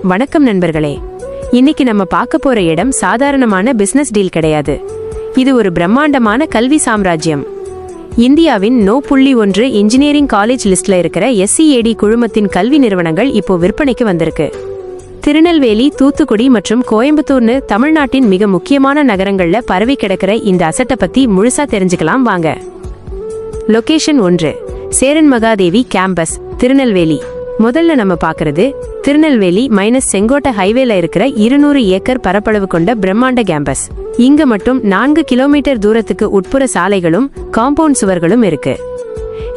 வணக்கம் நண்பர்களே. இன்னைக்கு நம்ம பார்க்க போற இடம் சாதாரணமான பிசினஸ் டீல் கிடையாது. இது ஒரு பிரம்மாண்டமான கல்வி சாம்ராஜ்யம். இந்தியாவின் No.1 இன்ஜினியரிங் காலேஜ் லிஸ்ட்ல இருக்கிற SCAD குழுமத்தின் கல்வி நிறுவனங்கள் இப்போ விற்பனைக்கு வந்திருக்கு. திருநெல்வேலி, தூத்துக்குடி மற்றும் கோயம்புத்தூர்னு தமிழ்நாட்டின் மிக முக்கியமான நகரங்கள்ல பரவி கிடக்கிற இந்த அசட்டை பத்தி முழுசா தெரிஞ்சுக்கலாம் வாங்க. Location 1, Cheran Mahadevi campus, Tirunelveli. முதல்ல நம்ம பார்க்கறது திருநெல்வேலி செங்கோட்டை ஹைவேல இருக்கிற 200 ஏக்கர் பரப்பளவு கொண்ட பிரம்மாண்ட கேம்பஸ். இங்க மட்டும் 4 கிலோமீட்டர் தூரத்துக்கு உட்புற சாலைகளும் காம்பவுண்ட் சுவர்களும் இருக்கு.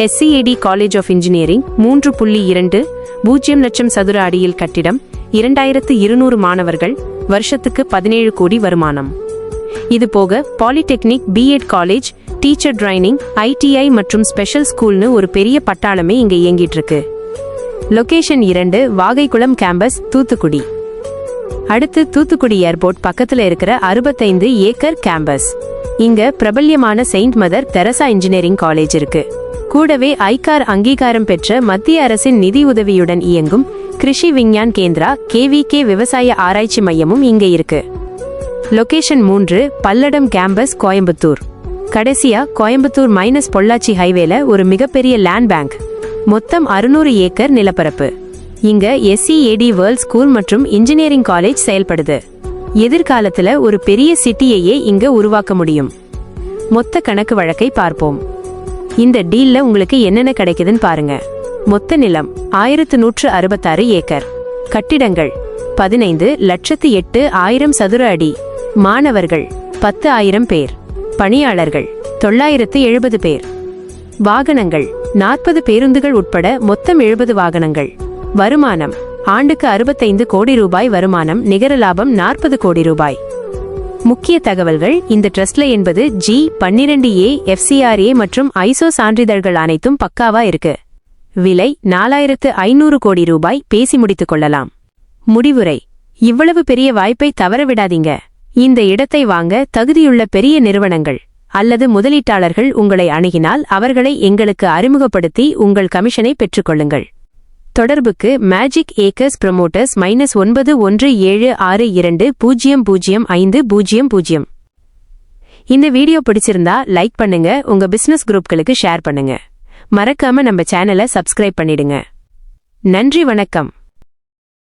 SCAD காலேஜ் ஆஃப் இன்ஜினியரிங் 3.20 லட்சம் சதுர அடியில் கட்டிடம், 2200 மாணவர்கள், வருஷத்துக்கு 17 கோடி வருமானம். இது போக polytechnic, B.Ed college, teacher training, ITI மற்றும் ஸ்பெஷல் ஸ்கூல்னு ஒரு பெரிய பட்டாளமே இங்க இயங்கிட்டு இருக்கு. Location 2, Vagaikulam campus, Thoothukudi. அடுத்து தூத்துக்குடி ஏர்போர்ட் பக்கத்துல இருக்கிற 65 ஏக்கர் கேம்பஸ். இங்க பிரபல்யமான saint mother Teresa engineering college இருக்கு. கூடவே ஐகார் அங்கீகாரம் பெற்ற மத்திய அரசின் நிதி உதவியுடன் இயங்கும் கிருஷி விஞ்ஞான் கேந்திரா KVK விவசாய ஆராய்ச்சி மையமும் இங்க இருக்கு. Location 3, Palladam campus, Coimbatore. கடைசியா கோயம்புத்தூர் பொள்ளாச்சி ஹைவேல ஒரு மிகப்பெரிய லேண்ட் பேங்க், மொத்தம் 600 ஏக்கர் நிலப்பரப்பு. இங்க SCAD வேர்ல்ட் ஸ்கூல் மற்றும் இன்ஜினியரிங் காலேஜ் செயல்படுது. எதிர்காலத்துல ஒரு பெரிய சிட்டியையே இங்க உருவாக்க முடியும். மொத்த கணக்கு வழக்கை பார்ப்போம். இந்த டீல்ல உங்களுக்கு என்னென்ன கிடைக்குதுன்னு பாருங்க. மொத்த நிலம் 1166 ஏக்கர், கட்டிடங்கள் 15,08,000 சதுர அடி, மாணவர்கள் 10,000 பேர், பணியாளர்கள் 970 பேர், வாகனங்கள் 40 பேருந்துகள் உட்பட மொத்தம் 70 வாகனங்கள். வருமானம் ஆண்டுக்கு 65 கோடி ரூபாய் வருமானம், நிகர லாபம் 40 கோடி ரூபாய். முக்கிய தகவல்கள்: இந்த ட்ரஸ்ட்ல என்பது G12A FCRA மற்றும் ISO சான்றிதழ்கள் அனைத்தும் பக்காவா இருக்கு. விலை 4500 கோடி ரூபாய். பேசி முடித்துக் கொள்ளலாம். முடிவுரை: இவ்வளவு பெரிய வாய்ப்பை தவறவிடாதீங்க. இந்த இடத்தை வாங்க தகுதியுள்ள பெரிய நிறுவனங்கள் அல்லது முதலீட்டாளர்கள் உங்களை அணுகினால் அவர்களை எங்களுக்கு அறிமுகப்படுத்தி உங்கள் கமிஷனை பெற்றுக்கொள்ளுங்கள். தொடர்புக்கு மேஜிக் ஏக்கர்ஸ் ப்ரமோட்டர்ஸ் -917200500500. இந்த வீடியோ பிடிச்சிருந்தா லைக் பண்ணுங்க, உங்க பிசினஸ் குரூப்களுக்கு ஷேர் பண்ணுங்க. மறக்காம நம்ம சேனலை சப்ஸ்கிரைப் பண்ணிடுங்க. நன்றி, வணக்கம்.